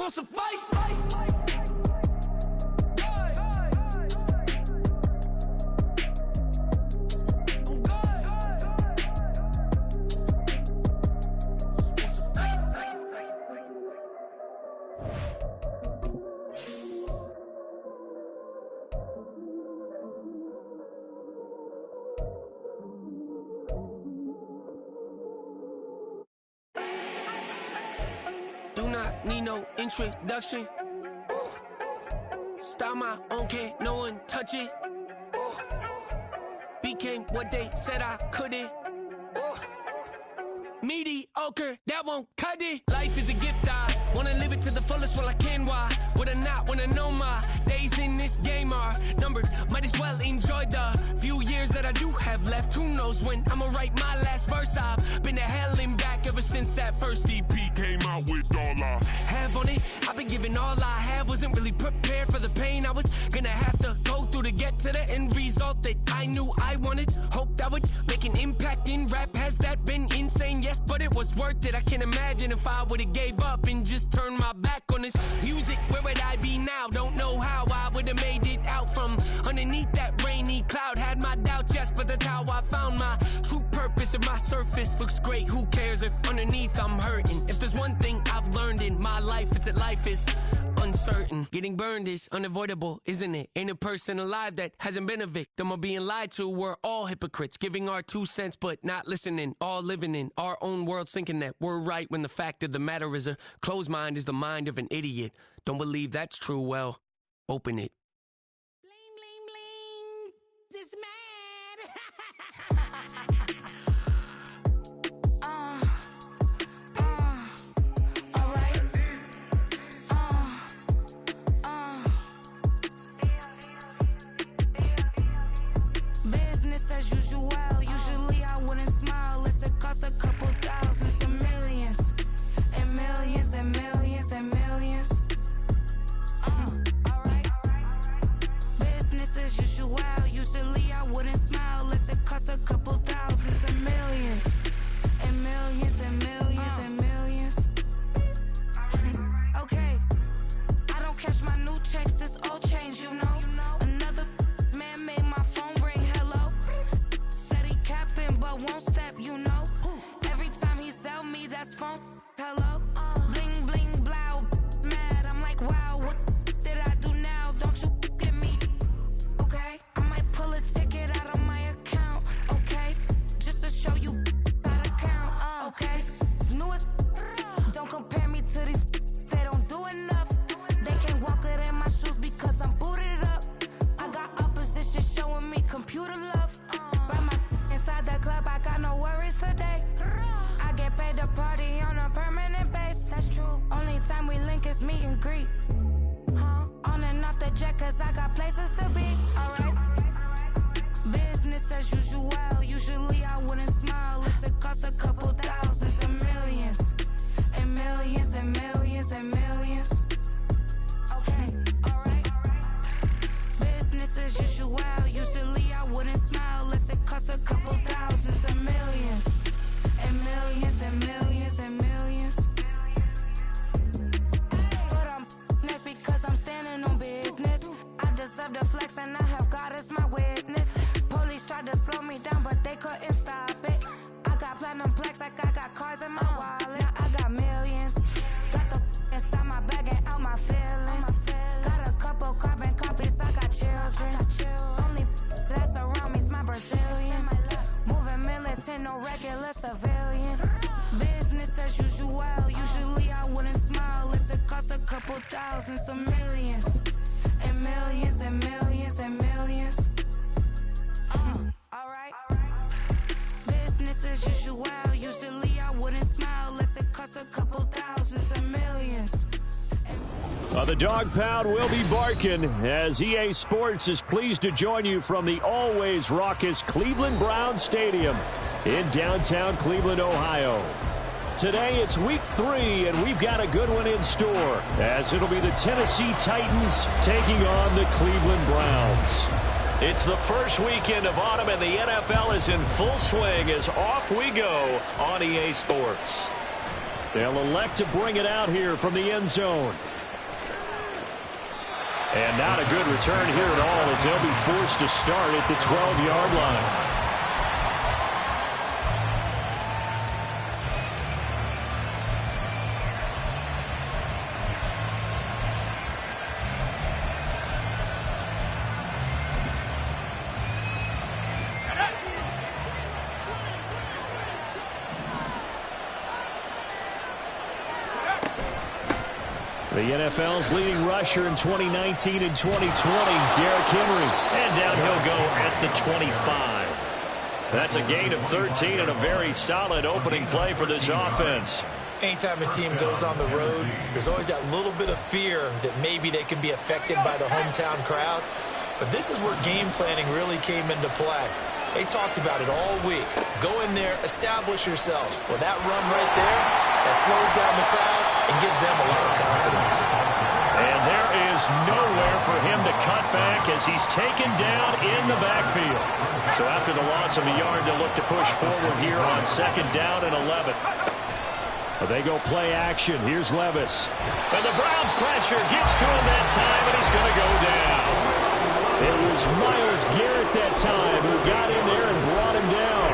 won't suffice. Do not need no introduction. Ooh. Style my own, can't no one touch it. Ooh. Became what they said I couldn't. Ooh. Mediocre, that won't cut it. Life is a gift, I wanna live it to the fullest while I can. Why would I not wanna know my days in this game are numbered? Might as well enjoy the few years that I do have left. Who knows when I'ma write my last verse? I've been to hell and back ever since that first EP came out with all I have on it. I've been giving all I have, wasn't really prepared for the pain I was gonna have to go through to get to the end result that I knew I wanted. Hoped that would make an impact in rap. Has that been insane? Yes, but it was worth it. I can't imagine if I would've gave up and just turned my back on this music. Where would I be now? Don't know how I would've made it out from underneath that rainy cloud. Had my doubts, yes, but that's how I found my true purpose. If my surface looks great, who cares if underneath I'm hurting? If there's one thing I've learned in my life, it's that life is uncertain. Getting burned is unavoidable, isn't it? Ain't a person alive that hasn't been a victim of being lied to. We're all hypocrites, giving our 2 cents but not listening. All living in our own world, thinking that we're right when the fact of the matter is a closed mind is the mind of an idiot. Don't believe that's true? Well, open it. Bling, bling, bling. This mad. Business as usual. Usually I wouldn't smile. It costs a couple thousands and millions. And millions and millions and millions. Alright. Business as usual. Usually I wouldn't smile. It costs a couple thousands and millions. And millions and millions and millions. Okay. I don't catch my new checks. This old change, you know. Another man made my phone ring. Hello. Said he capping but won't step, you know. Every time he sell me, that's phone. Hello. Bling bling blow. Mad. I'm like, wow, what did I do now? Don't you get me? Okay. I might pull a ticket out of my account. Okay. Just to show you how to count. Okay. It's new as don't compare me to these. They don't do enough. They can't walk it in my shoes because I'm booted up. I got opposition showing me computer love. By my inside the club, I got no worries today. I get paid to party on a permanent base. That's true. Only time we link is meet and greet. On and off the jet, cause I got places to be. Alright. Business as usual. Usually I wouldn't smile. It costs a couple thousands and millions. And millions and millions and millions. Okay, alright. Business as usual. Usually I wouldn't smile. It costs a couple thousands and millions. And millions and millions and millions. But I'm next because I'm standing on business. I deserve the flex and I have God as my witness. Police tried to slow me down but they couldn't stop it. I got platinum plaques like I got cars in my wallet. I got millions. Got the inside my bag and out my feelings. Got a couple carbon copies, I got children. Only that's around me's my Brazilian. Moving militant, no regular civilian. Business as usual. Usually I wouldn't smile. It costs a couple thousands of millions. And millions and millions and millions. Alright. Business as usual. Usually I wouldn't smile. It costs a couple thousands and millions. The dog pound will be barking as EA Sports is pleased to join you from the always raucous Cleveland Browns Stadium in downtown Cleveland, Ohio. Today it's week 3, and we've got a good one in store as it'll be the Tennessee Titans taking on the Cleveland Browns. It's the first weekend of autumn, and the NFL is in full swing as off we go on EA Sports. They'll elect to bring it out here from the end zone. And not a good return here at all as they'll be forced to start at the 12-yard line. The NFL's leading rusher in 2019 and 2020, Derrick Henry. And down he'll go at the 25. That's a gain of 13 and a very solid opening play for this offense. Anytime a team goes on the road, there's always that little bit of fear that maybe they can be affected by the hometown crowd. But this is where game planning really came into play. They talked about it all week. Go in there, establish yourselves. Well, that run right there, that slows down the crowd and gives them a lot of confidence. And there is nowhere for him to cut back as he's taken down in the backfield. So after the loss of a yard, they'll look to push forward here on 2nd down and 11. They go play action. Here's Levis. And the Browns pressure gets to him that time, and he's going to go down. It was Myles Garrett that time who got in there and brought him down.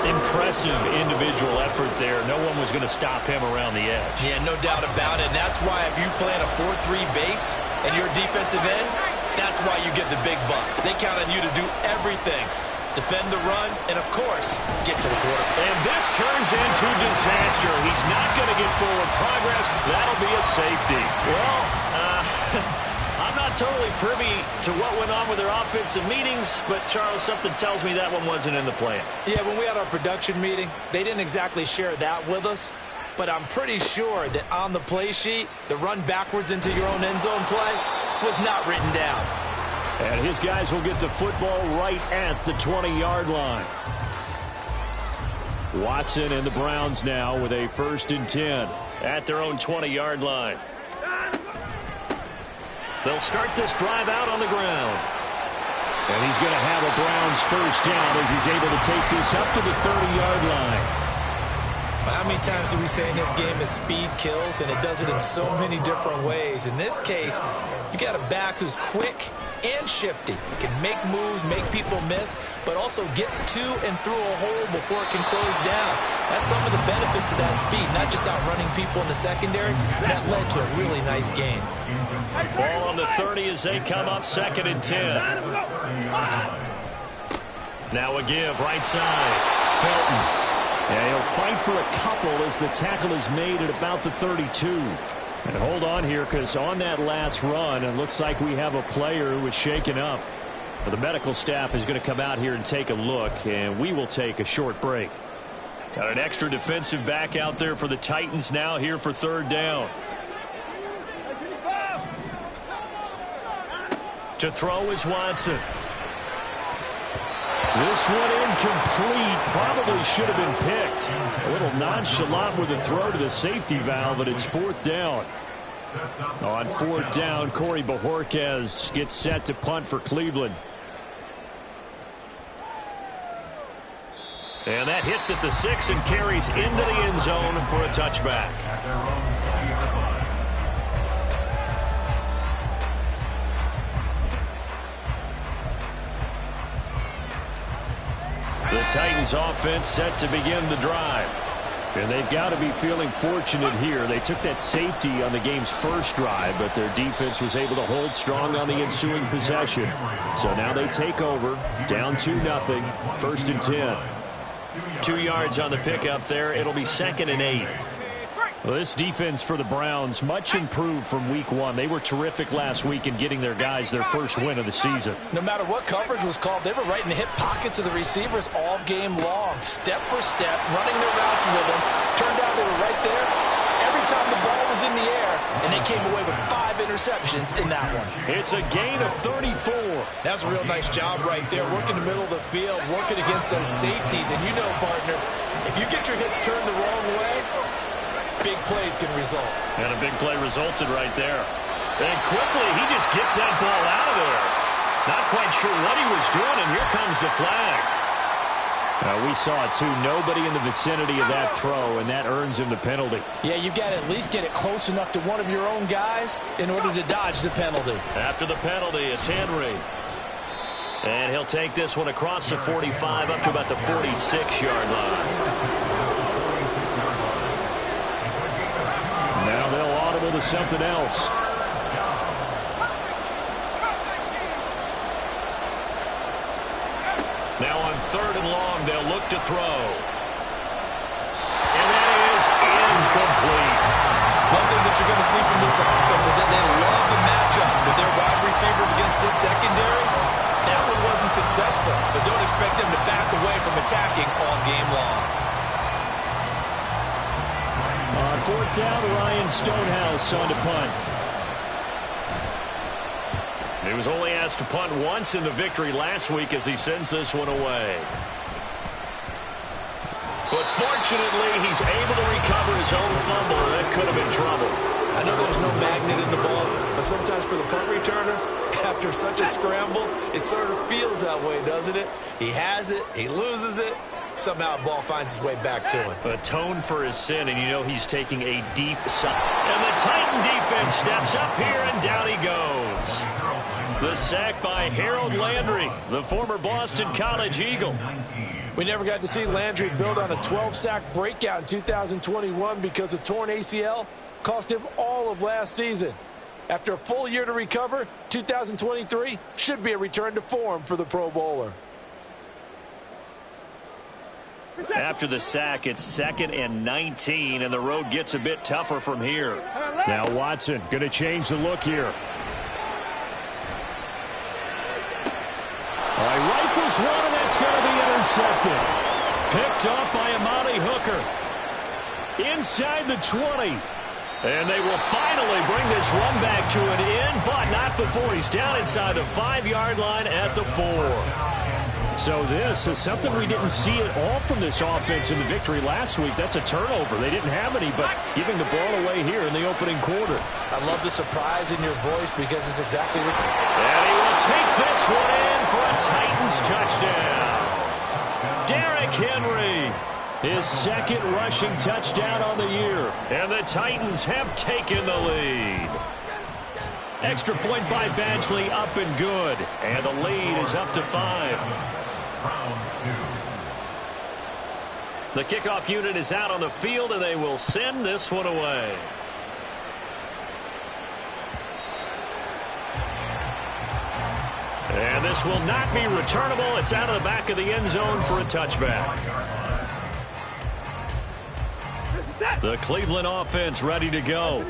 Impressive individual effort there. No one was going to stop him around the edge. Yeah, no doubt about it. And that's why if you play in a 4-3 base and you're a defensive end, that's why you get the big bucks. They count on you to do everything. Defend the run, and, of course, get to the quarterback. And this turns into disaster. He's not going to get forward progress. That'll be a safety. Well, I'm not totally privy to what went on with their offensive meetings, but, Charles, something tells me that one wasn't in the plan. Yeah, when we had our production meeting, they didn't exactly share that with us, but I'm pretty sure that on the play sheet, the run backwards into your own end zone play was not written down. And his guys will get the football right at the 20-yard line. Watson and the Browns now with a 1st and 10 at their own 20-yard line. They'll start this drive out on the ground. And he's going to have a Browns 1st down as he's able to take this up to the 30-yard line. How many times do we say in this game that speed kills, and it does it in so many different ways? In this case, you got a back who's quick and shifty. He can make moves, make people miss, but also gets to and through a hole before it can close down. That's some of the benefits of that speed, not just outrunning people in the secondary. That led to a really nice game. Ball on the 30 as they come up 2nd and 10. Now a give, right side. Felton. Yeah, he'll fight for a couple as the tackle is made at about the 32. And hold on here, because on that last run, it looks like we have a player who was shaken up. Well, the medical staff is going to come out here and take a look, and we will take a short break. Got an extra defensive back out there for the Titans now here for 3rd down. To throw is Watson. This one incomplete. Probably should have been picked. A little nonchalant with a throw to the safety valve, but it's 4th down. On 4th down, Corey Bojorquez gets set to punt for Cleveland. And that hits at the 6 and carries into the end zone for a touchback. The Titans offense set to begin the drive. And they've got to be feeling fortunate here. They took that safety on the game's first drive, but their defense was able to hold strong on the ensuing possession. So now they take over, down 2-0, 1st and 10. 2 yards on the pickup there. It'll be 2nd and 8. Well, this defense for the Browns, much improved from week 1. They were terrific last week in getting their guys their first win of the season. No matter what coverage was called, they were right in the hip pockets of the receivers all game long, step for step, running their routes with them. Turned out they were right there every time the ball was in the air, and they came away with 5 interceptions in that one. It's a gain of 34. That's a real nice job right there, working the middle of the field, working against those safeties. And you know, partner, if you get your hips turned the wrong way, big plays can result. And a big play resulted right there. And quickly, he just gets that ball out of there. Not quite sure what he was doing, and here comes the flag. We saw it, too. Nobody in the vicinity of that throw, and that earns him the penalty. Yeah, you've got to at least get it close enough to one of your own guys in order to dodge the penalty. After the penalty, it's Henry. And he'll take this one across the 45 up to about the 46-yard line. Now they'll audible to something else. Now on 3rd and long, they'll look to throw. And that is incomplete. One thing that you're going to see from this offense is that they love the matchup with their wide receivers against this secondary. That one wasn't successful, but don't expect them to back away from attacking all game long. On 4th down, Ryan Stonehouse on to punt. He was only asked to punt once in the victory last week as he sends this one away. But fortunately, he's able to recover his own fumble. That could have been trouble. I know there's no magnet in the ball, but sometimes for the punt returner, after such a scramble, it sort of feels that way, doesn't it? He has it, he loses it, somehow the ball finds its way back to him. Atone for his sin, and you know he's taking a deep shot. And the Titan defense steps up here, and down he goes. The sack by Harold Landry, the former Boston College Eagle. We never got to see Landry build on a 12-sack breakout in 2021 because a torn ACL cost him all of last season. After a full year to recover, 2023 should be a return to form for the Pro Bowler. After the sack, it's 2nd and 19, and the road gets a bit tougher from here. Now Watson going to change the look here. All right, rifles one, and that's going to be intercepted. Picked up by Amani Hooker. Inside the 20. And they will finally bring this run back to an end, but not before he's down inside the 5-yard line at the 4. So this is something we didn't see at all from this offense in the victory last week. That's a turnover. They didn't have any, but giving the ball away here in the opening quarter. I love the surprise in your voice because it's exactly what... And he will take this one in for a Titans touchdown. Derrick Henry, his 2nd rushing touchdown on the year. And the Titans have taken the lead. Extra point by Badgley, up and good. And the lead is up to 5. The kickoff unit is out on the field, and they will send this one away. And this will not be returnable. It's out of the back of the end zone for a touchback. The Cleveland offense ready to go.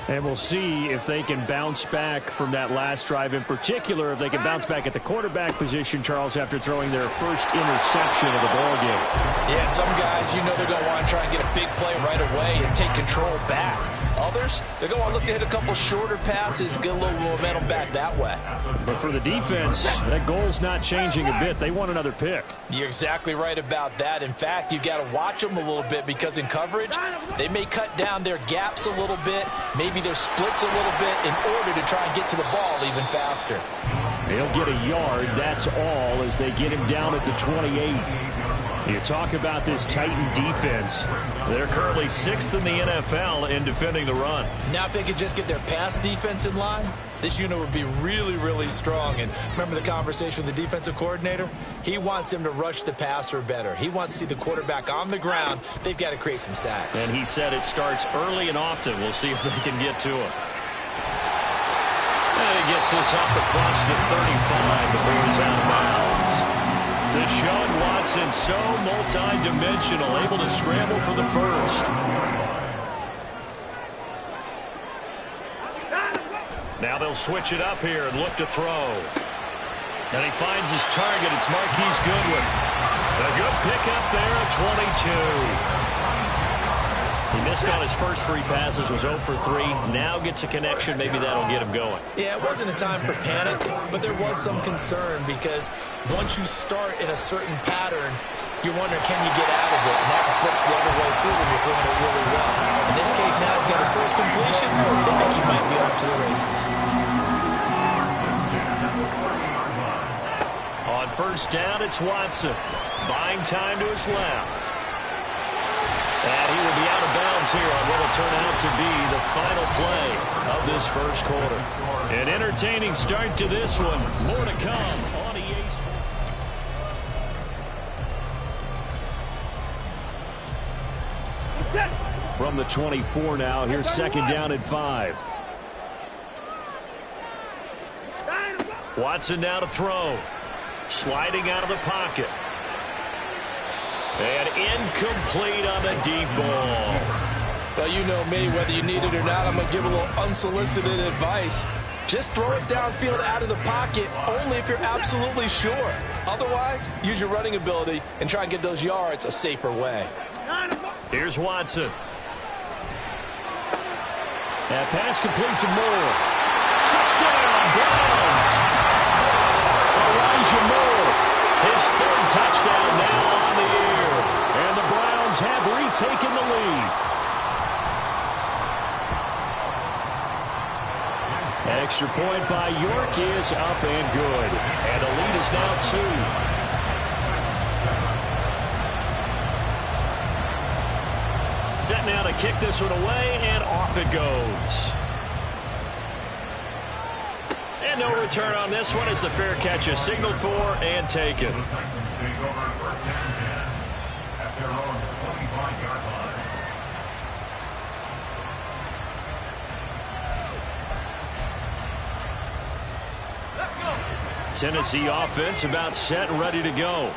And we'll see if they can bounce back from that last drive, in particular, if they can bounce back at the quarterback position, Charles, after throwing their first interception of the ballgame. Yeah, some guys, you know they're going to want to try and get a big play right away and take control back. Others, they're going to look to hit a couple shorter passes, get a little momentum back that way. But for the defense, that goal's not changing a bit. They want another pick. You're exactly right about that. In fact, you've got to watch them a little bit because in coverage, they may cut down their gaps a little bit, maybe their splits a little bit in order to try and get to the ball even faster. They'll get a yard, that's all, as they get him down at the 28. You talk about this Titan defense. They're currently 6th in the NFL in defending the run. Now if they could just get their pass defense in line, this unit would be really, really strong. And remember the conversation with the defensive coordinator? He wants them to rush the passer better. He wants to see the quarterback on the ground. They've got to create some sacks. And he said it starts early and often. We'll see if they can get to him. And he gets this up across the 35 before he's out of bounds. Deshaun Watson, so multi-dimensional, able to scramble for the first. Now they'll switch it up here and look to throw. And he finds his target. It's Marquise Goodwin. A good pickup there at 22. He missed on his first 3 passes, was 0 for 3. Now gets a connection. Maybe that'll get him going. Yeah, it wasn't a time for panic, but there was some concern because once you start in a certain pattern, you're wondering, can you get out of it? And that flips the other way, too, when you're throwing it really well. In this case, now he's got his first completion. They think he might be off to the races. On first down, it's Watson. Buying time to his left. And he will be out of bounds here on what will turn out to be the final play of this first quarter. An entertaining start to this one. More to come on EA Sports. From the 24 now, here's second down and 5. Watson now to throw. Sliding out of the pocket. And incomplete on the deep ball. Well, you know me, whether you need it or not, I'm going to give a little unsolicited advice. Just throw it downfield out of the pocket only if you're absolutely sure. Otherwise, use your running ability and try and get those yards a safer way. Here's Watson. That pass complete to Moore. Touchdown, Browns! Elijah Moore, his third touchdown now on the year. And the Browns have retaken the lead. Extra point by York is up and good. And the lead is now 2. Set now to kick this one away, and off it goes. And no return on this one as the fair catch is signaled for and taken. Tennessee offense about set and ready to go.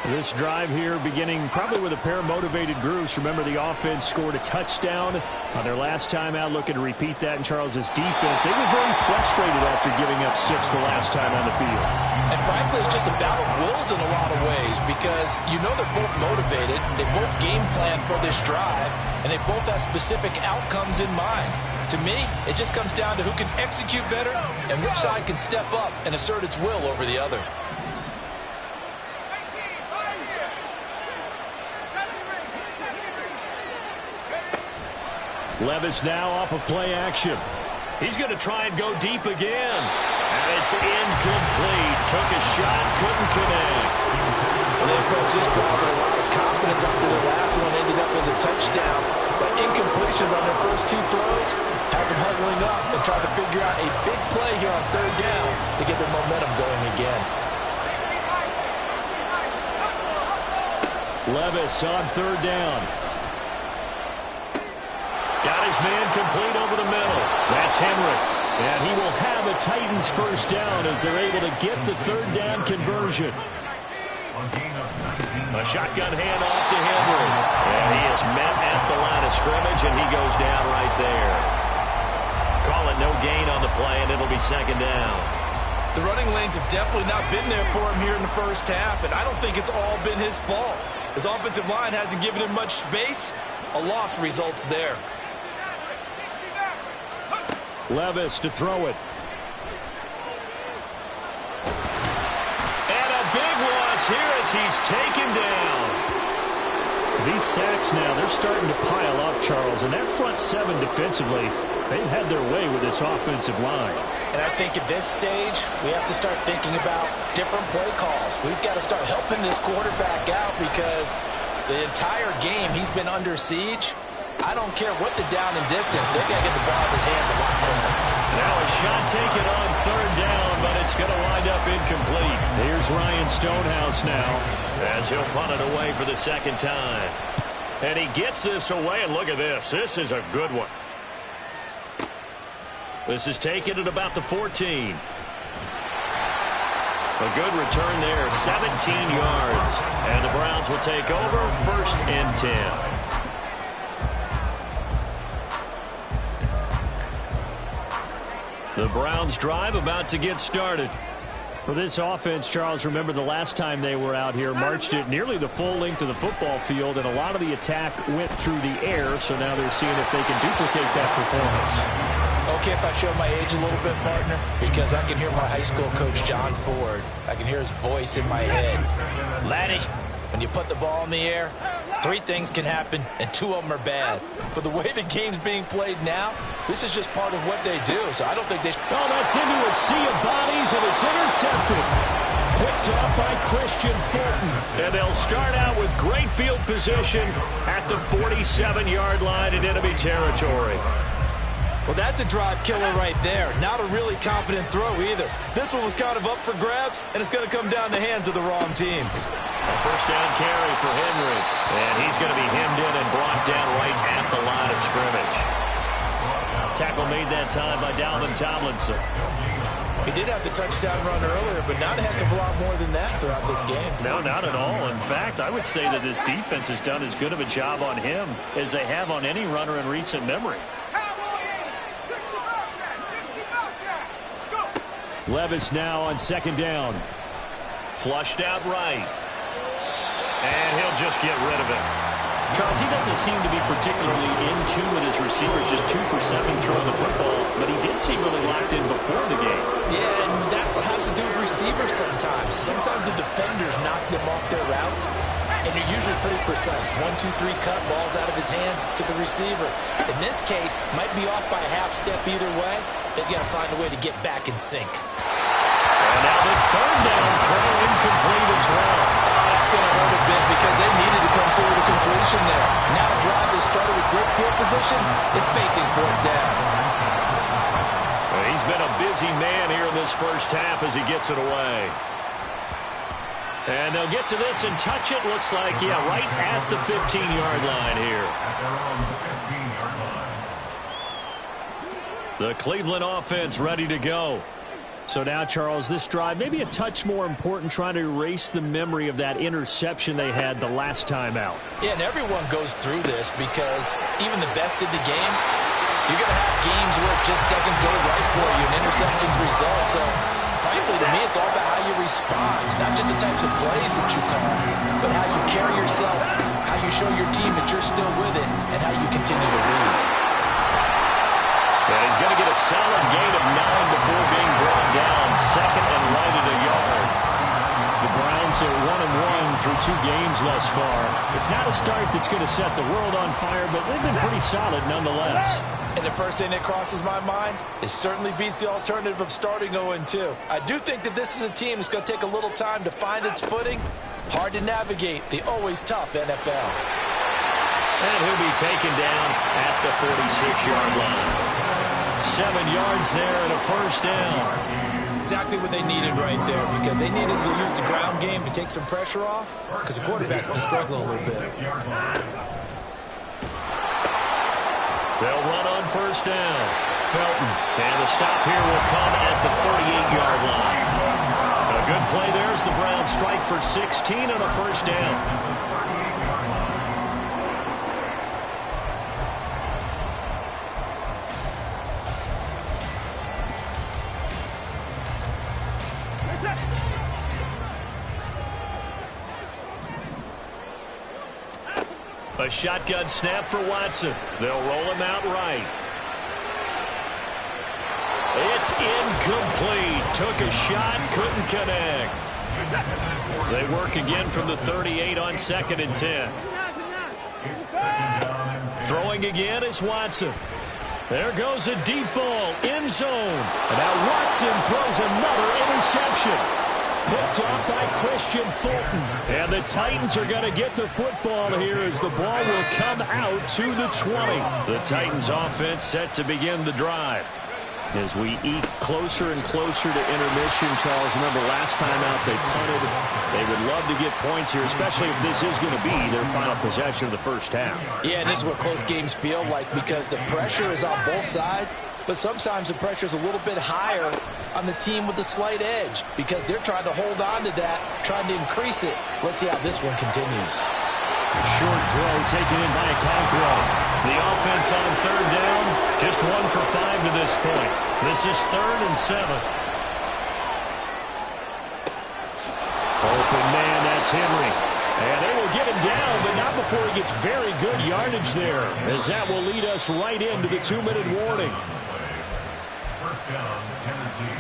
This drive here beginning probably with a pair of motivated groups. Remember, the offense scored a touchdown on their last time out, looking to repeat that in Charles's defense. They were very frustrated after giving up 6 the last time on the field. And frankly, it's just a battle of wills in a lot of ways because you know they're both motivated. They both game plan for this drive, and they both have specific outcomes in mind. To me, it just comes down to who can execute better and which side can step up and assert its will over the other. Levis now off of play action. He's going to try and go deep again. And it's incomplete. Took a shot, couldn't connect. Well, they approached this drive with a lot of confidence after their last one ended up as a touchdown. But incompletions on their first 2 throws has them huddling up and trying to figure out a big play here on third down to get their momentum going again. Levis on third down. Got his man complete over the middle. That's Henry. And he will have a Titans first down as they're able to get the third down conversion. A shotgun handoff to Henry. And he is met at the line of scrimmage, and he goes down right there. Call it no gain on the play, and it'll be second down. The running lanes have definitely not been there for him here in the first half, and I don't think it's all been his fault. His offensive line hasn't given him much space. A loss results there. Levis to throw it. And a big loss here as he's taken down. These sacks now, they're starting to pile up, Charles. And that front 7 defensively, they've had their way with this offensive line. And I think at this stage, we have to start thinking about different play calls. We've got to start helping this quarterback out because the entire game he's been under siege. I don't care what the down and distance. They've got to get the ball in his hands a lot more. Now a shot taken on third down, but it's going to wind up incomplete. Here's Ryan Stonehouse now as he'll punt it away for the second time. And he gets this away, and look at this. This is a good one. This is taken at about the 14. A good return there, 17 yards. And the Browns will take over, 1st and 10. The Browns drive about to get started. For this offense, Charles, remember the last time they were out here, marched it nearly the full length of the football field, and a lot of the attack went through the air, so now they're seeing if they can duplicate that performance. Okay, if I show my age a little bit, partner, because I can hear my high school coach, John Ford. I can hear his voice in my head. Laddie, when you put the ball in the air, 3 things can happen, and 2 of them are bad. But the way the game's being played now, this is just part of what they do. So I don't think they... Oh, that's into a sea of bodies, and it's intercepted. Quick Picked up by Christian Fulton. And they'll start out with great field position at the 47-yard line in enemy territory. Well, that's a drive killer right there. Not a really confident throw either. This one was kind of up for grabs, and it's going to come down the hands of the wrong team. A first down carry for Henry. And he's going to be hemmed in and brought down right at the line of scrimmage. Tackle made that time by Dalvin Tomlinson. He did have the touchdown run earlier, but not a heck of a lot more than that throughout this game. No, not at all. In fact, I would say that this defense has done as good of a job on him as they have on any runner in recent memory. Levis now on second down. Flushed out right. And he'll just get rid of it. Charles, he doesn't seem to be particularly in tune with his receivers, just 2 for 7 throwing the football, but he did seem really locked in before the game. Yeah, and that has to do with receivers sometimes. Sometimes the defenders knock them off their routes, and you're usually pretty precise. 1, 2, 3 cut, balls out of his hands to the receiver. In this case, might be off by a half step either way. They've got to find a way to get back in sync. And now the third down throw incomplete as well. That's going to hurt a bit because they needed to come through with a completion there. Now a drive that started with great field position is facing fourth down. Well, he's been a busy man here in this first half as he gets it away. And they'll get to this and touch it. Looks like, yeah, right at the 15-yard line here. The Cleveland offense ready to go. So now, Charles, this drive maybe a touch more important, trying to erase the memory of that interception they had the last time out. Yeah, and everyone goes through this because even the best in the game, you're going to have games where it just doesn't go right for you, and interceptions result. So, frankly, to me, it's all about how you respond, not just the types of plays that you call, but how you carry yourself, how you show your team that you're still with it, and how you continue to lead. And he's going to get a solid gain of 9 before being brought down. Second and right at a yard. The Browns are 1-1 through 2 games thus far. It's not a start that's going to set the world on fire, but they've been pretty solid nonetheless. And the first thing that crosses my mind, it certainly beats the alternative of starting 0-2. I do think that this is a team that's going to take a little time to find its footing. Hard to navigate the always tough NFL. And he'll be taken down at the 46-yard line. 7 yards there and a first down. Exactly what they needed right there, because they needed to use the ground game to take some pressure off, because the quarterback's been struggling a little bit. They'll run on first down. Felton. And the stop here will come at the 38-yard line. A good play there as the Browns strike for 16 and a first down. A shotgun snap for Watson. They'll roll him out right. It's incomplete. Took a shot, couldn't connect. They work again from the 38 on 2nd and 10. Throwing again is Watson. There goes a deep ball, end zone. And now Watson throws another interception. Picked off by Christian Fulton. And the Titans are going to get the football here as the ball will come out to the 20. The Titans offense set to begin the drive. As we eat closer and closer to intermission, Charles, remember last time out they punted. They would love to get points here, especially if this is going to be their final possession of the first half. Yeah, and this is what close games feel like, because the pressure is on both sides, but sometimes the pressure is a little bit higher on the team with the slight edge because they're trying to hold on to that, trying to increase it. Let's see how this one continues. Short throw taken in by Conqueror. The offense on third down, just 1 for 5 to this point. This is 3rd and 7. Open man, that's Henry. And they will get him down, but not before he gets very good yardage there, as that will lead us right into the 2-minute warning. First down, Tennessee.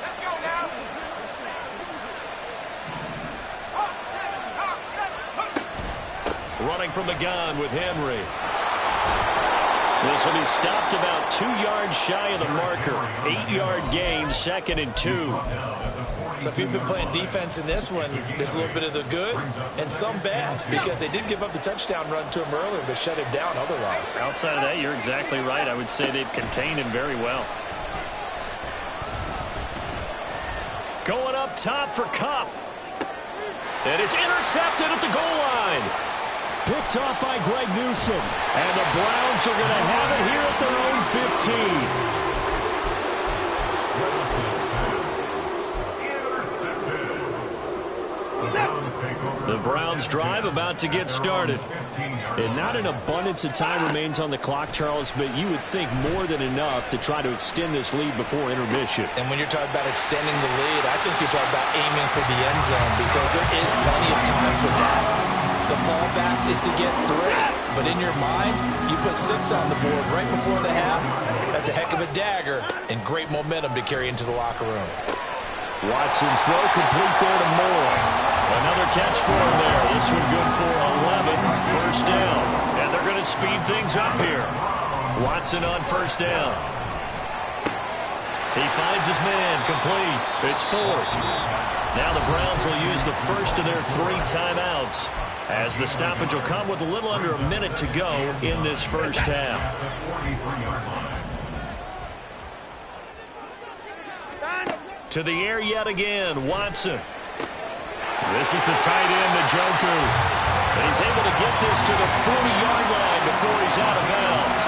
Let's go now. Running from the gun with Henry. This will be stopped about 2 yards shy of the marker. 8-yard gain, 2nd and 2. So if you've been playing defense in this one, there's a little bit of the good and some bad, because they did give up the touchdown run to him earlier, but shut him down otherwise. Outside of that, you're exactly right. I would say they've contained him very well. Going up top for Kupp. And it's intercepted at the goal line. Picked off by Greg Newsome. And the Browns are going to have it here at their own 15. The Browns drive about to get started. And not an abundance of time remains on the clock, Charles, but you would think more than enough to try to extend this lead before intermission. And when you're talking about extending the lead, I think you're talking about aiming for the end zone, because there is plenty of time for that. The fallback is to get 3, but in your mind, you put 6 on the board right before the half. That's a heck of a dagger and great momentum to carry into the locker room. Watson's throw complete there to Moore. Another catch for him there. This one good for 11. First down. And they're going to speed things up here. Watson on first down. He finds his man. Complete. It's 4th. Now the Browns will use the first of their 3 timeouts, as the stoppage will come with a little under a minute to go in this first half. To the air yet again, Watson. This is the tight end, Njoku. And he's able to get this to the 40-yard line before he's out of bounds.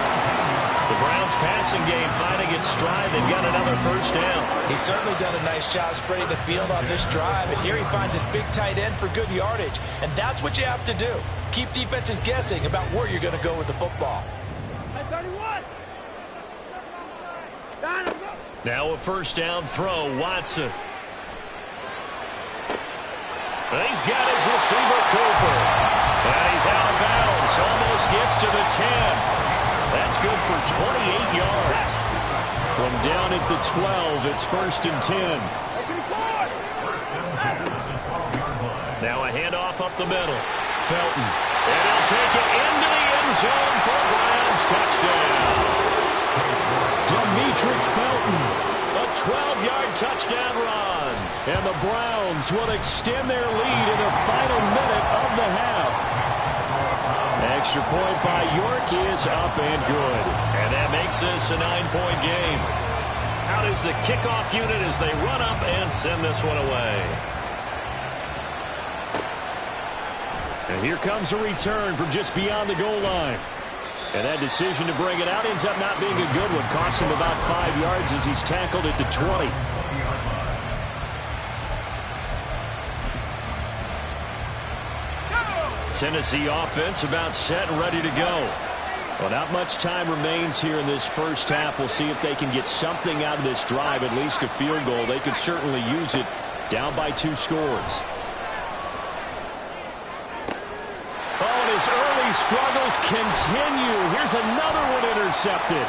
The Browns passing game finding its stride. They've got another first down. He's certainly done a nice job spreading the field on this drive. And here he finds his big tight end for good yardage. And that's what you have to do. Keep defenses guessing about where you're going to go with the football. Now a first down throw, Watson. And he's got his receiver, Cooper. And he's out of bounds. Almost gets to the 10. That's good for 28 yards. From down at the 12, it's 1st and 10. Now a handoff up the middle. Felton. And he'll take it into the end zone for a Browns touchdown. Demetric Felton, a 12-yard touchdown run. And the Browns will extend their lead in the final minute of the half. Extra point by York is up and good. And that makes this a 9-point game. Out is the kickoff unit as they run up and send this one away. And here comes a return from just beyond the goal line. And that decision to bring it out ends up not being a good one. Costs him about 5 yards as he's tackled at the 20. Tennessee offense about set and ready to go. Well, not much time remains here in this first half. We'll see if they can get something out of this drive, at least a field goal. They could certainly use it down by 2 scores. Oh, and his early struggles continue. Here's another one intercepted.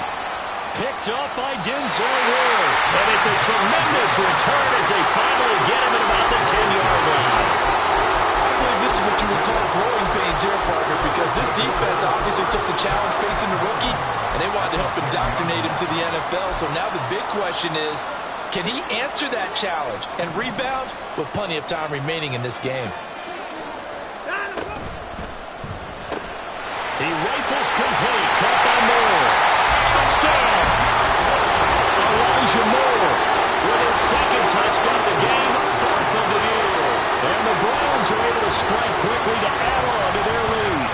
Picked up by Denzel Ward. And it's a tremendous return as they finally get him at about the 10-yard line. I believe this is what you would call growing pains here, Parker, because this defense obviously took the challenge facing the rookie, and they wanted to help indoctrinate him to the NFL. So now the big question is, can he answer that challenge and rebound with plenty of time remaining in this game? He rifles complete. Caught by Moore. Touchdown! Elijah Moore with his 2nd touchdown of the game, 4th of the year. And the Browns are able to strike quickly to add on to their lead.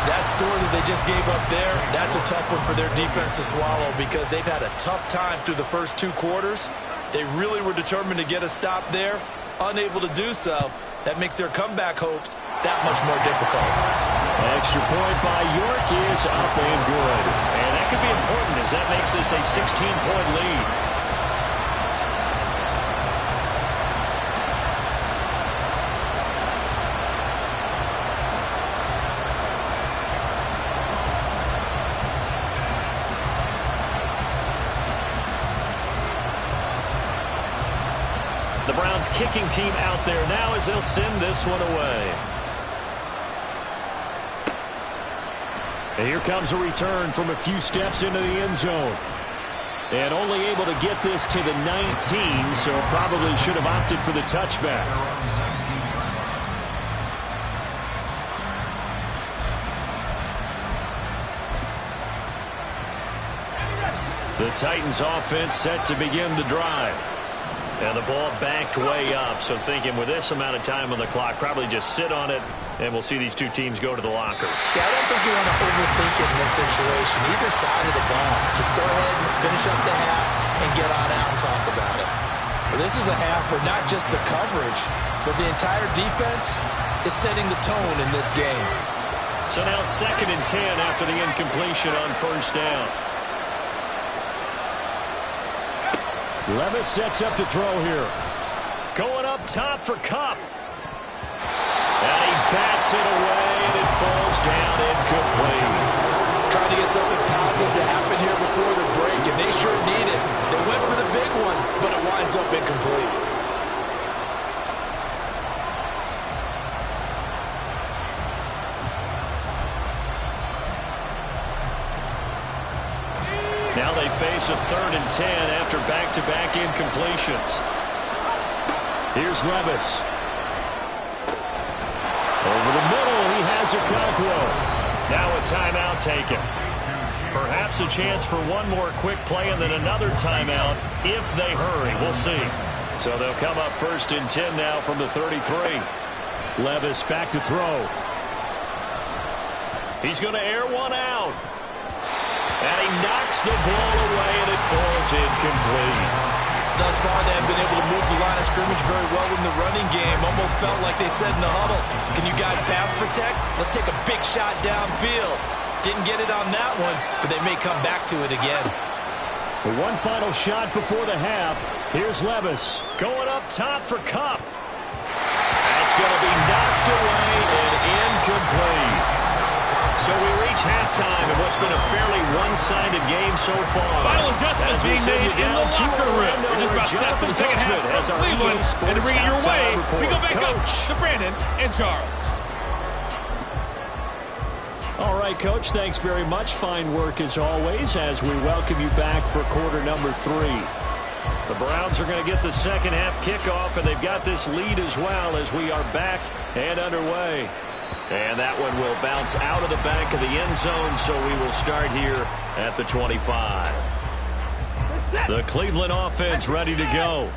That score that they just gave up there, that's a tough one for their defense to swallow, because they've had a tough time through the first 2 quarters. They really were determined to get a stop there. Unable to do so. That makes their comeback hopes that much more difficult. Extra point by York is up and good. And that could be important as that makes this a 16-point lead. The Browns kicking team out there now as they'll send this one away. And here comes a return from a few steps into the end zone. And only able to get this to the 19, so probably should have opted for the touchback. The Titans offense set to begin the drive. And the ball backed way up, so thinking with this amount of time on the clock, probably just sit on it, and we'll see these two teams go to the lockers. Yeah, I don't think you want to overthink it in this situation, either side of the ball. Just go ahead and finish up the half and get on out and talk about it. Well, this is a half where not just the coverage, but the entire defense is setting the tone in this game. So now 2nd and 10 after the incompletion on first down. Levis sets up to throw here. Going up top for Kupp. And he bats it away, and it falls down incomplete. Trying to get something positive to happen here before the break, and they sure need it. They went for the big one, but it winds up incomplete. Now they face a 3rd and 10 after back-to-back incompletions. Here's Levis. Over the middle, he has Okonkwo. Now a timeout taken. Perhaps a chance for one more quick play and then another timeout if they hurry. We'll see. So they'll come up 1st and 10 now from the 33. Levis back to throw. He's going to air one out. And he knocks the ball away, and it falls incomplete. Thus far, they have been able to move the line of scrimmage very well in the running game. Almost felt like they said in the huddle, can you guys pass protect? Let's take a big shot downfield. Didn't get it on that one, but they may come back to it again. One final shot before the half. Here's Levis going up top for Kupp. That's going to be knocked away and incomplete. So we reach halftime in what's been a fairly one-sided game so far. Final adjustments being made in the locker room. We're just about set for the second half from Cleveland. And to bring it your way, we go back up to Brandon and Charles. All right, Coach, thanks very much. Fine work as always as we welcome you back for quarter number 3. The Browns are going to get the second half kickoff, and they've got this lead as well as we are back and underway. And that one will bounce out of the back of the end zone, so we will start here at the 25. The Cleveland offense ready to go.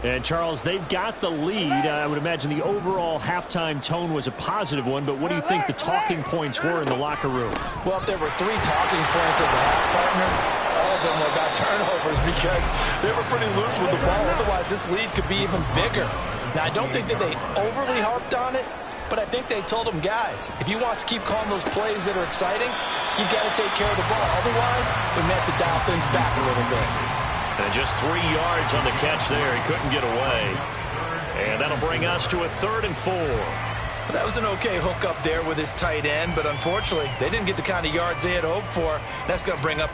And, Charles, they've got the lead. I would imagine the overall halftime tone was a positive one, but what do you think the talking points were in the locker room? Well, if there were 3 talking points at the half, partner, all of them were about turnovers because they were pretty loose with the ball. Otherwise, this lead could be even bigger. Now, I don't think that they overly harped on it, but I think they told them, guys, if you want to keep calling those plays that are exciting, you've got to take care of the ball. Otherwise, we may have to dial things back a little bit. And just 3 yards on the catch there. He couldn't get away. And that'll bring us to a 3rd and 4. Well, that was an okay hook up there with his tight end, but unfortunately, they didn't get the kind of yards they had hoped for. That's going to bring up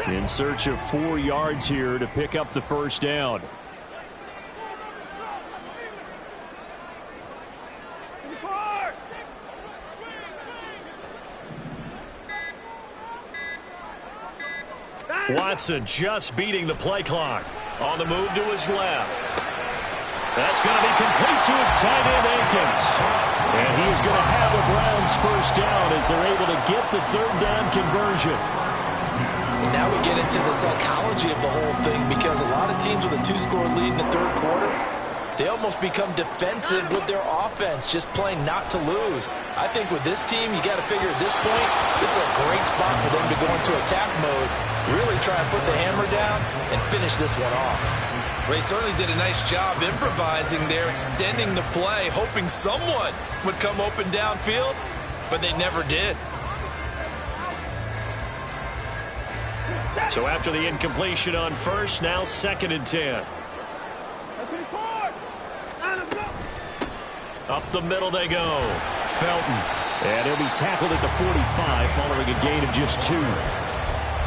in search of 4 yards here to pick up the first down. Watson just beating the play clock. On the move to his left. That's going to be complete to his tight end, Akins. And he is going to have the Browns first down as they're able to get the 3rd down conversion. And now we get into the psychology of the whole thing because a lot of teams with a 2-score lead in the 3rd quarter, they almost become defensive with their offense, just playing not to lose. I think with this team, you got to figure at this point, this is a great spot for them to go into attack mode, really try and put the hammer down and finish this one off. Ray certainly did a nice job improvising there, extending the play, hoping someone would come open downfield, but they never did. So after the incompletion on first, now 2nd and 10. Up the middle they go. Felton. And he'll be tackled at the 45 following a gain of just 2.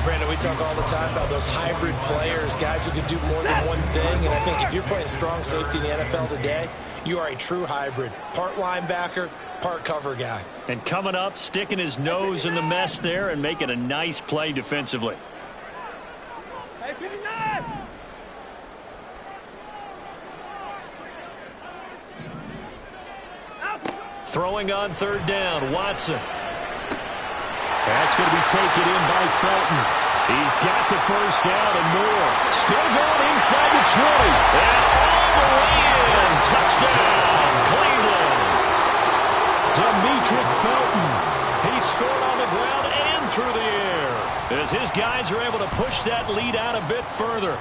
Brandon, we talk all the time about those hybrid players, guys who can do more than one thing. And I think if you're playing strong safety in the NFL today, you are a true hybrid. Part linebacker, part cover guy. And coming up, sticking his nose in the mess there and making a nice play defensively. Throwing on third down, Watson. That's going to be taken in by Felton. He's got the first down and more. Still going inside the 20. And all the way in. Touchdown, Cleveland. Demetric Felton. He scored on the ground and through the air, as his guys are able to push that lead out a bit further.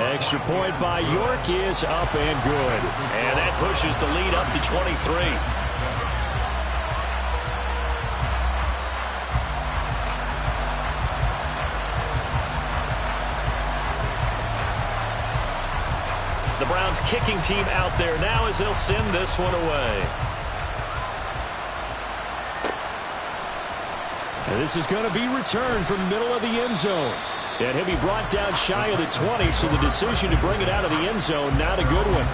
Extra point by York is up and good. And that pushes the lead up to 23. The Browns kicking team out there now as they'll send this one away. And this is going to be returned from middle of the end zone. And he'll be brought down shy of the 20, so the decision to bring it out of the end zone, not a good one.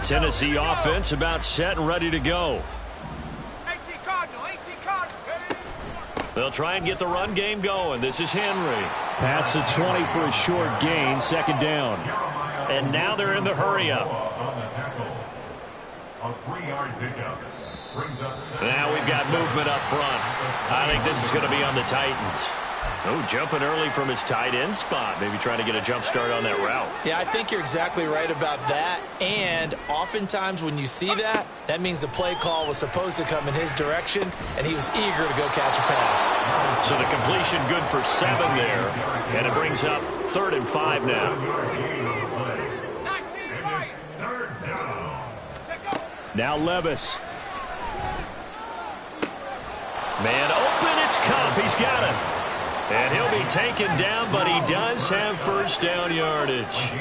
Tennessee offense about set and ready to go. They'll try and get the run game going. This is Henry. Pass the 20 for a short gain, second down. And now they're in the hurry up. Now we've got movement up front. I think this is going to be on the Titans. Oh, jumping early from his tight end spot. Maybe trying to get a jump start on that route. Yeah, I think you're exactly right about that. And oftentimes when you see that, that means the play call was supposed to come in his direction, and he was eager to go catch a pass. So the completion good for 7 there. And it brings up 3rd and 5 now. Now Levis. Man open, it's Kupp. He's got it. And he'll be taken down, but he does have first down yardage.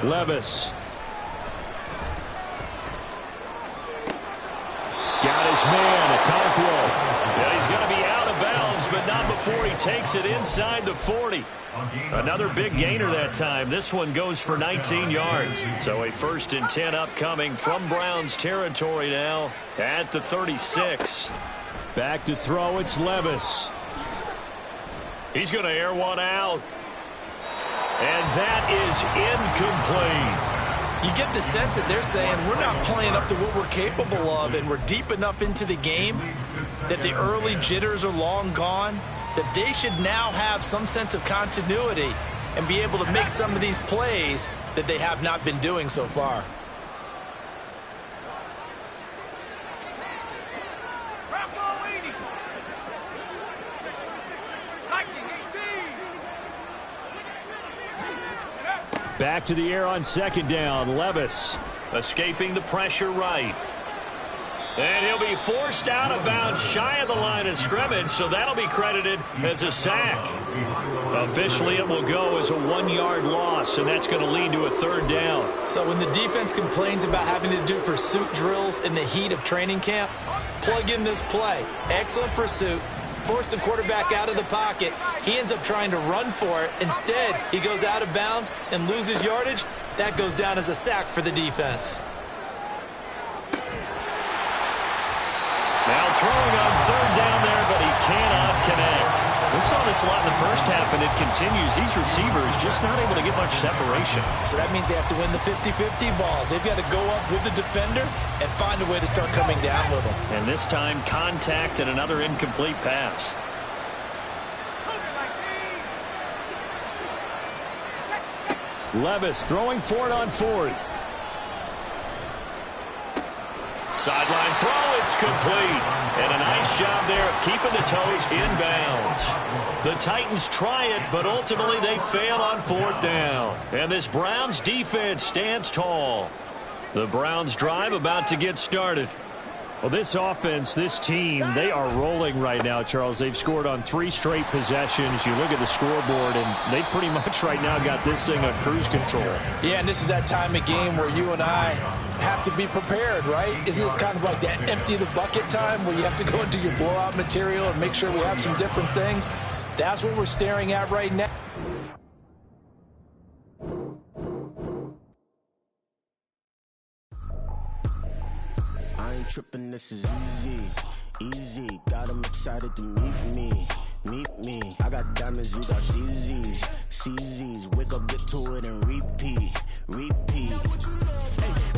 Levis. Got his man, Okonkwo. Yeah, he's going to be out of bounds, but not before he takes it inside the 40. Another big gainer that time. This one goes for 19 yards. So a 1st and 10 upcoming from Browns territory now at the 36. Back to throw, it's Levis. He's going to air one out. And that is incomplete. You get the sense that they're saying we're not playing up to what we're capable of, and we're deep enough into the game that the early jitters are long gone, that they should now have some sense of continuity and be able to make some of these plays that they have not been doing so far. Back to the air on 2nd down. Levis escaping the pressure right. And he'll be forced out of bounds shy of the line of scrimmage, so that'll be credited as a sack. Officially, it will go as a 1-yard loss, and that's going to lead to a 3rd down. So when the defense complains about having to do pursuit drills in the heat of training camp, plug in this play. Excellent pursuit. Force the quarterback out of the pocket. He ends up trying to run for it. Instead, he goes out of bounds and loses yardage. That goes down as a sack for the defense. Now throwing on 3rd down there, but he cannot connect. This saw this a lot in the first half, and it continues. These receivers just not able to get much separation. So that means they have to win the 50-50 balls. They've got to go up with the defender and find a way to start coming down with them. And this time, contact and another incomplete pass. Levis throwing for it on fourth. Sideline throw, it's complete. And a nice job there of keeping the toes in bounds. The Titans try it, but ultimately they fail on fourth down. And this Browns defense stands tall. The Browns drive about to get started. Well, this offense, this team, they are rolling right now, Charles. They've scored on 3 straight possessions. You look at the scoreboard, and they pretty much right now got this thing on cruise control. Yeah, and this is that time of game where you and I have to be prepared, right? Isn't this kind of like that empty the bucket time where you have to go into your blowout material and make sure we have some different things? That's what we're staring at right now. Tripping, this is easy, got them excited to meet me. I got diamonds, you got CZs, wake up, get to it and repeat. Hey,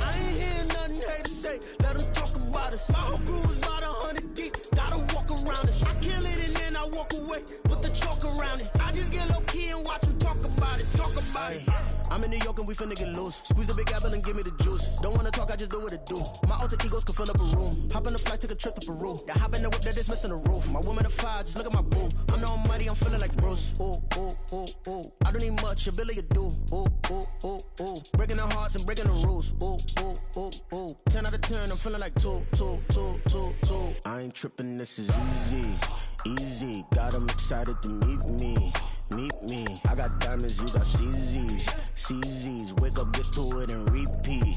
I ain't hearing nothing haters say, let them talk about us. My whole crew is about 100 deep, gotta walk around us. I kill it and then I walk away, put the chalk around it. I just get low key and watch them talk about it. I'm in New York and we finna get loose. Squeeze the big apple and give me the juice. Don't wanna talk, I just do what it do. My alter egos can fill up a room. Hop on the flight, take a trip to Peru. Yeah, hop in the whip that is missing the roof. My woman a fire, just look at my boo. I'm the almighty, I'm feeling like Bruce. Ooh. I don't need much, ability to do. Ooh. Breaking the hearts and breaking the rules. Ooh. 10 out of 10, I'm feeling like 2. I ain't tripping, this is easy. Got them excited to meet me. I got diamonds, you got CZs, wake up, get to it and repeat. Hey,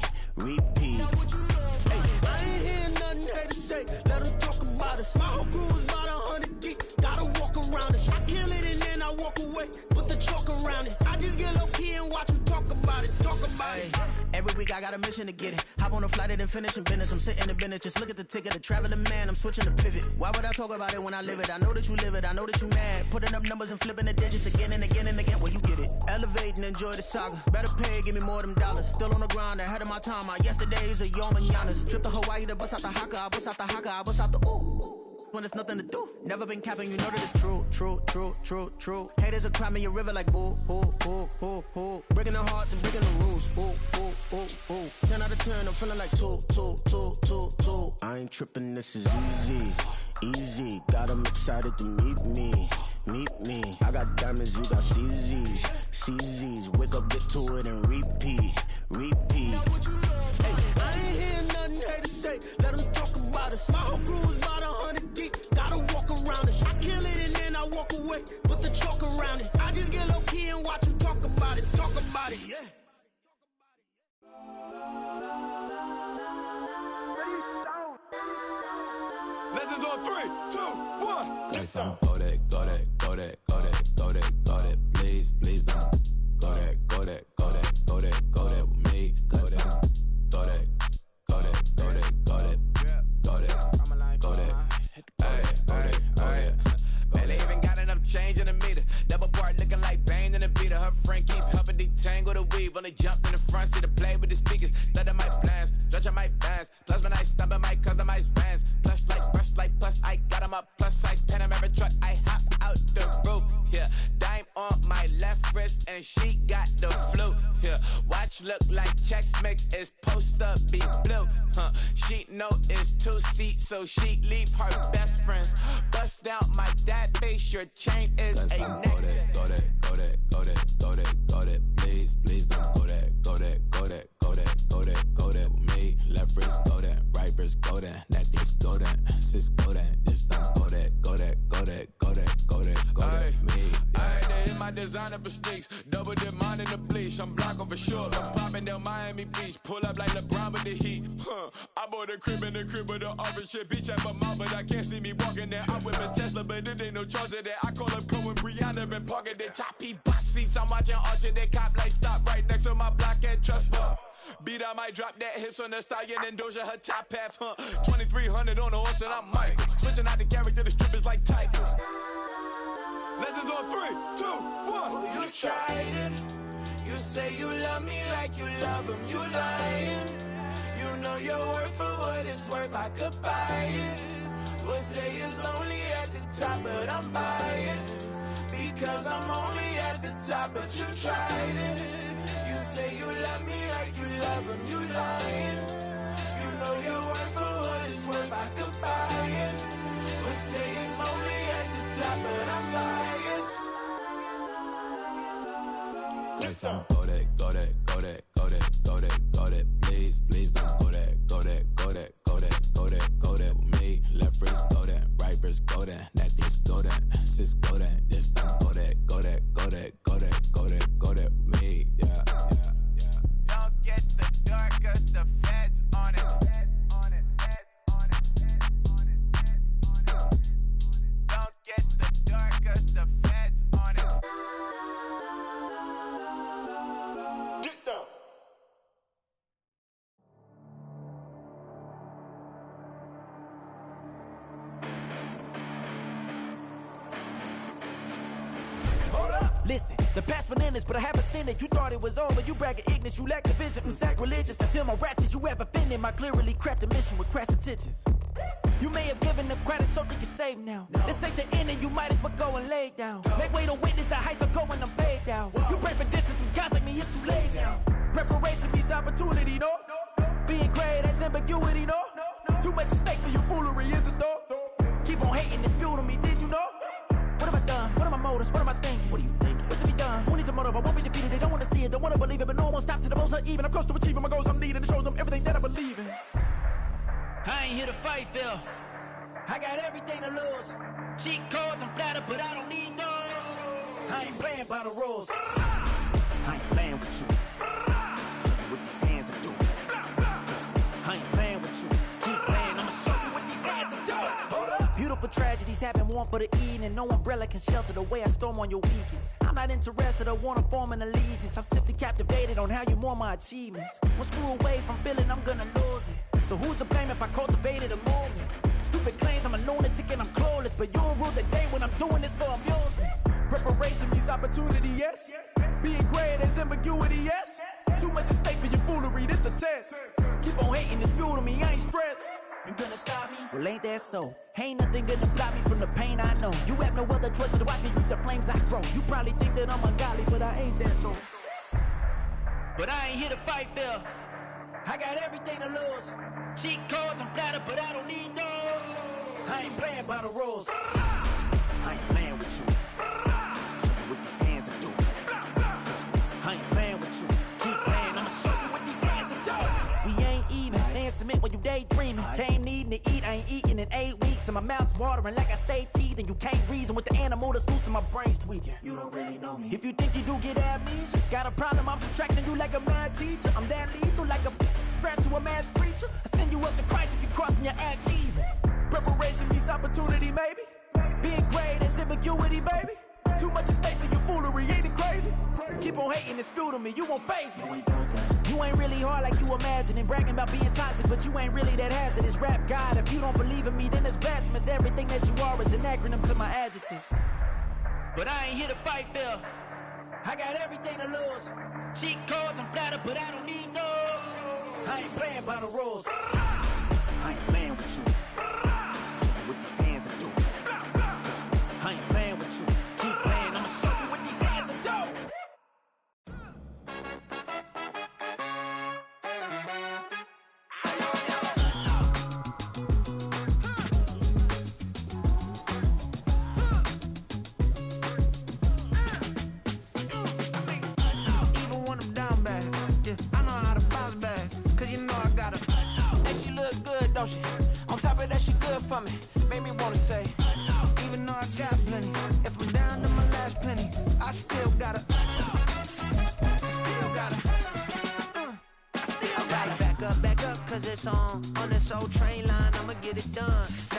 I ain't hearing nothing haters say, let them talk about us. My whole crew is about 100 deep, gotta walk around us. I kill it and then I walk away, put the chalk around it. I just get low key and watch them talk about it. Every week I got a mission to get it. Hop on a flight and then finish in business. I'm sitting in business, just look at the ticket. The traveling man, I'm switching to pivot. Why would I talk about it when I live it? I know that you live it, I know that you mad. Putting up numbers and flipping the digits again and again and again. Well, you get it. Elevate and enjoy the saga. Better pay, give me more them dollars. Still on the grind, ahead of my time. My yesterdays are your mananas. Trip to Hawaii to bust out the haka. I bust out the haka, I bust out the ooh. When there's nothing to do. Never been capping, you know that it's true. Haters will cry me a river like boo. Breaking the hearts and breaking the rules. Ooh. 10 out of 10, I'm feeling like 2. I ain't tripping, this is easy. Got them excited to meet me. I got diamonds, you got CZs, wake up, get to it and repeat. Hey, I ain't hearing nothing haters say, let them talk about us. My whole crew is about 100 deep, gotta walk around us. I kill it and then I walk away, put the chalk around it. I just get low key and watch them talk about it, yeah. Legends on 3, 2, 1. Let's go that. Please don't go that with me. Go that. Man, they even got enough change in the meter. Double part looking like Bane in the beater. Her friend keep helping detangle the weave. Only jumped in the front seat to play with the speakers. Thunder my plans, stretching my bands. Plus when I stumble my customized vans. Plush like brush like plus I got them up. Plus size Panamera truck. I hop out the roof. Yeah, dime on my left wrist and she got the flu. Yeah, watch look like checks mix is post up be blue. She know it's 2 seats, so she leave her best friends. Bust down my dad face, your chain is a necklace. Go that. Please don't go that with me. Left wrist go that, right wrist go that, necklace go that, sis go that, just don't go that. Me. I had to hit my designer for sneaks, double dip mine in the bleach. I'm blocking for sure. I'm popping down Miami Beach, pull up like LeBron with the heat. I bought a crib in the crib with the orange shit. Beach at my mouth, but I can't see me walking there. I whip a Tesla, but it ain't no charge of that. I call up Cohen, Brianna, been parking their choppy box seats. I'm watching Archer, they cop like stop right next to my block at Trust Bar. Beat, I might drop that hips on the stallion and Doja her top half, 2300 on the horse and I'm Mike. Switching out the character, the strip is like Titans. Legends on 3, 2, 1. Oh, you tried it. You say you love me like you love him. You lying. You know your worth for what it's worth. I could buy it. We'll say it's only at the top, but I'm biased. Because I'm only at the top, but you tried it. You say you love me like you love him. You lying. You know your worth for what it's worth. I could buy it. We'll say it's only at the top, but I'm biased. Yes, I'm go that, go that, go that, go that, go that, go that. Please, please don't go that, go that, go that, go that, go that, go that with me. Left wrist go that, right wrist go that, necklace go that, sis go that, this don't go that, go that, go that, go that, go that, go that with me. Yeah, yeah, yeah. Don't get the dark, cause the feds on it. Don't get the dark, cause the feds on it. Get down. Listen, the past bananas, but I haven't seen it. You thought it was over, you bragging ignorance, you lack the vision. I'm sacrilegious, I feel my ratchets, you have offended my clearly crafted mission with crass intentions. You may have given them credit so they can save now. This ain't the end and you might as well go and lay down. Make way to witness the heights of going, I'm paid down. You pray for distance with guys like me, it's too late now. Preparation means opportunity, no? Being great, that's ambiguity, no? Too much at stake for your foolery, is it though? Keep on hating, it's fuel to me, did you know? What have I done? What are my motives? What am I thinking? What are you thinking? What's to be done? Who needs a motive? I won't be defeated. They don't want to see it, don't want to believe it, but no one won't stop to the most even. I'm close to achieving my goals. I'm needing to show them everything that I believe in. I ain't here to fight, Phil. I got everything to lose. Cheat codes, I'm flattered, but I don't need those. I ain't playing by the rules. I ain't playing with you. Show you what these hands are doing. I ain't playing with you. Keep playing, I'ma show you what these hands are doing. Hold up. Beautiful tragedies happen, one for the evening, and no umbrella can shelter the way I storm on your weekends. I'm not interested, I wanna form an allegiance. I'm simply captivated on how you mourn my achievements. One screw away from feeling I'm gonna lose it. So who's to blame if I cultivated a movement? Stupid claims I'm a lunatic and I'm clueless, but you'll rule the day when I'm doing this for amusement. Preparation means opportunity, yes. Being great as ambiguity, yes. Too much at stake for your foolery, this a test. Keep on hating, it's fuel to me, I ain't stressed. You gonna stop me? Well, ain't that so? Ain't nothing gonna block me from the pain I know. You have no other choice but to watch me reap the flames I grow. You probably think that I'm ungodly, but I ain't that though. But I ain't here to fight, Phil. I got everything to lose. Cheat codes, I'm flattered, but I don't need those. I ain't playing by the rules. I ain't playing with you. Show you what these hands are doing. I ain't playing with you. Keep playing, I'ma show you what these hands are doing. We ain't even. They ain't submit when you daydreaming. Came needing to eat, I ain't eating in 8 weeks. And my mouth's watering like I stay teething. You can't reason with the animal that's loose and my brain's tweaking. You don't really know me. If you think you do get amnesia, got a problem, I'm subtracting you like a mad teacher. I'm that lethal like a threat to a mass preacher. I send you up to Christ if you crossing your act evil. Preparation means opportunity, maybe. Being great is ambiguity, baby. Too much at stake for your foolery, ain't it crazy? Keep on hating, it's fuel to me, you won't faze me. You ain't really hard like you imagine and bragging about being toxic, but you ain't really that hazardous. Rap God, if you don't believe in me, then it's blasphemous. Everything that you are is an acronym to my adjectives. But I ain't here to fight, Phil. I got everything to lose. Cheat codes, I'm flattered, but I don't need those. I ain't playing by the rules. I ain't playing with you. Show you what these hands are doing. I ain't playing with you. Keep playing, I'ma show you what these hands are doing. Even when I'm down bad, yeah, I know how to bounce back. Cause you know I got it. And she look good, don't she? On top of that, she good for me. Made me wanna say, even though I got plenty, if I'm down to my last penny, I still gotta, I still gotta back up, cause it's on this old train line, I'ma get it done.